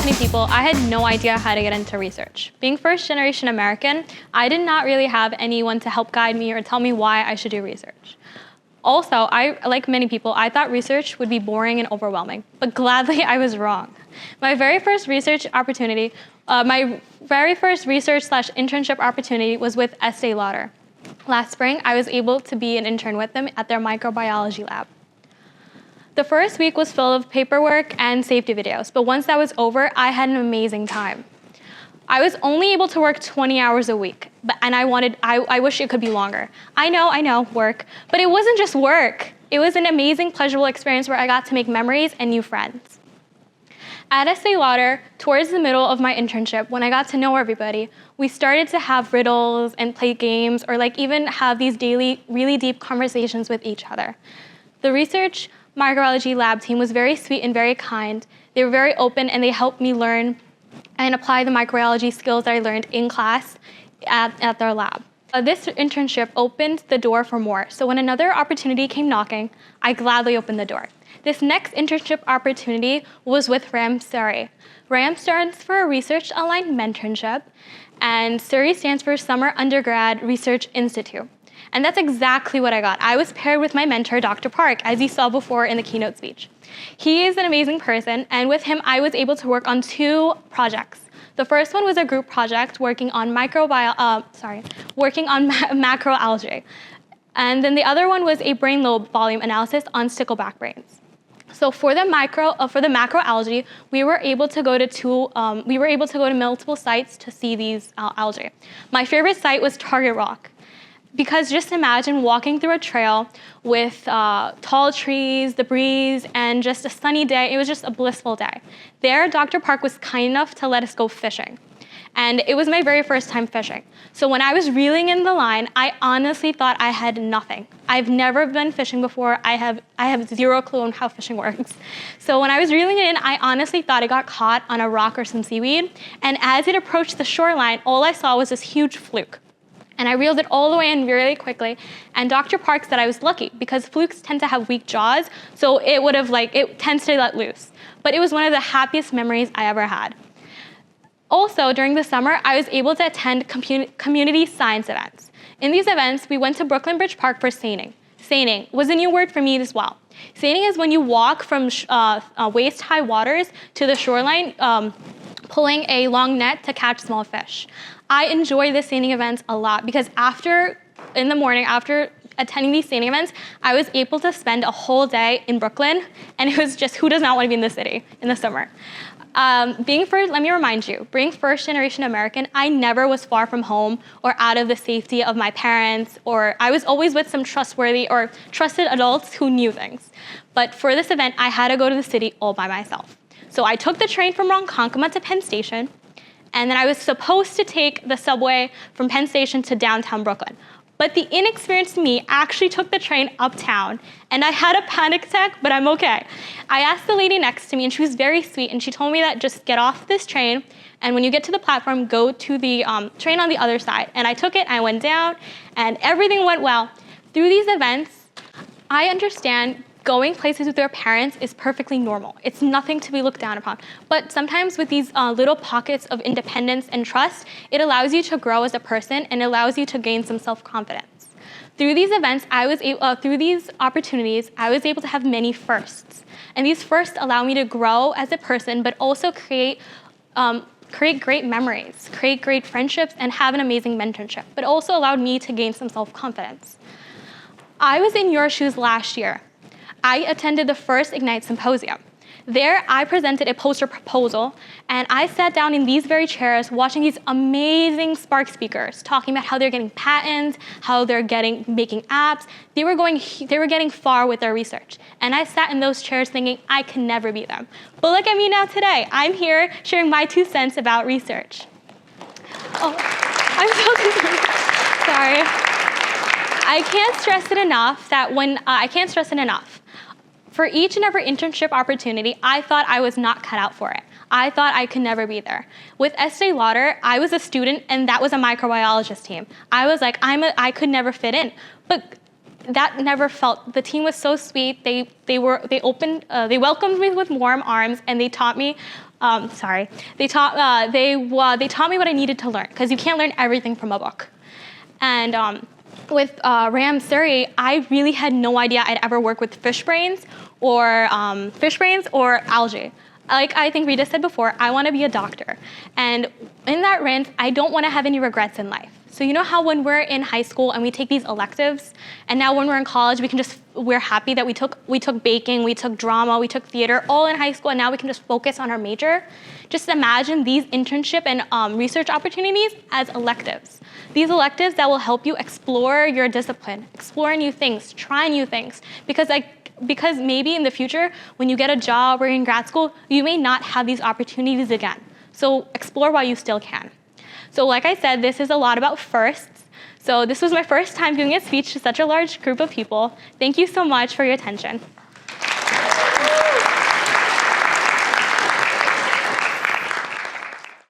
many people, I had no idea how to get into research. Being first-generation American, I did not really have anyone to help guide me or tell me why I should do research. Also, like many people, I thought research would be boring and overwhelming, but gladly I was wrong. My very first research internship opportunity was with Estee Lauder. Last spring, I was able to be an intern with them at their microbiology lab. The first week was full of paperwork and safety videos, but once that was over, I had an amazing time. I was only able to work 20 hours a week, and I wish it could be longer. I know, work, but it wasn't just work. It was an amazing, pleasurable experience where I got to make memories and new friends. At Estee Lauder, towards the middle of my internship, when I got to know everybody, we started to have riddles and play games, or even have these daily, really deep conversations with each other. The research microbiology lab team was very sweet and very kind. They were very open, and they helped me learn and apply the microbiology skills that I learned in class at their lab. This internship opened the door for more, so when another opportunity came knocking, I gladly opened the door. This next internship opportunity was with RAM SURI. RAM stands for Research Aligned Mentorship, and SURI stands for Summer Undergrad Research Institute. And that's exactly what I got. I was paired with my mentor, Dr. Park, as you saw before in the keynote speech. He is an amazing person, and with him, I was able to work on 2 projects. The first one was a group project working on macroalgae. And then the other one was a brain lobe volume analysis on stickleback brains. So for the macroalgae, we were able to go to multiple sites to see these algae. My favorite site was Target Rock. Because just imagine walking through a trail with tall trees, the breeze, and just a sunny day. It was just a blissful day. There, Dr. Park was kind enough to let us go fishing. And it was my very first time fishing. So when I was reeling in the line, I honestly thought I had nothing. I've never been fishing before. I have zero clue on how fishing works. So when I was reeling it in, I honestly thought it got caught on a rock or some seaweed. And as it approached the shoreline, all I saw was this huge fluke. And I reeled it all the way in really quickly. And Dr. Park said I was lucky because flukes tend to have weak jaws, so it tends to let loose. But it was one of the happiest memories I ever had. Also, during the summer, I was able to attend community science events. In these events, we went to Brooklyn Bridge Park for seining. Seining was a new word for me as well. Seining is when you walk from waist-high waters to the shoreline, pulling a long net to catch small fish. I enjoy the seining events a lot because in the morning, after attending these seining events, I was able to spend a whole day in Brooklyn, and it was just, who does not want to be in the city in the summer? Let me remind you, being first-generation American, I never was far from home or out of the safety of my parents, or I was always with some trustworthy or trusted adults who knew things. But for this event, I had to go to the city all by myself. So I took the train from Ronkonkoma to Penn Station, and then I was supposed to take the subway from Penn Station to downtown Brooklyn. But the inexperienced me actually took the train uptown, and I had a panic attack, but I'm okay. I asked the lady next to me, and she was very sweet, and she told me that just get off this train, and when you get to the platform, go to the train on the other side. And I took it, I went down, and everything went well. Through these events, I understand going places with their parents is perfectly normal. It's nothing to be looked down upon. But sometimes with these little pockets of independence and trust, it allows you to grow as a person and allows you to gain some self-confidence. Through these events, through these opportunities, I was able to have many firsts. And these firsts allow me to grow as a person, but also create great memories, create great friendships, and have an amazing mentorship, but also allowed me to gain some self-confidence. I was in your shoes last year. I attended the first Ignite Symposium. There, I presented a poster proposal, and I sat down in these very chairs watching these amazing Spark speakers talking about how they're getting patents, how they're making apps. They were getting far with their research. And I sat in those chairs thinking, I can never be them. But look at me now today. I'm here sharing my 2 cents about research. Oh, I'm so confused. Sorry. I can't stress it enough. For each and every internship opportunity, I thought I was not cut out for it. I thought I could never be there. With Estee Lauder, I was a student, and that was a microbiologist team. I was like, I could never fit in. But that never felt, the team was so sweet. They welcomed me with warm arms, and they taught me sorry, they taught me what I needed to learn, because you can't learn everything from a book. And with Ram Surrey, I really had no idea I'd ever work with fish brains or algae. Like I think Rita said before, I want to be a doctor. And in that rinse, I don't want to have any regrets in life. So you know how when we're in high school and we take these electives, and now when we're in college, we're happy that we took baking, we took drama, we took theater, all in high school, and now we can just focus on our major. Just imagine these internship and research opportunities as electives. These electives that will help you explore your discipline, explore new things, try new things. Because maybe in the future, when you get a job or in grad school, you may not have these opportunities again. So explore while you still can. So like I said, this is a lot about firsts. So this was my first time giving a speech to such a large group of people. Thank you so much for your attention.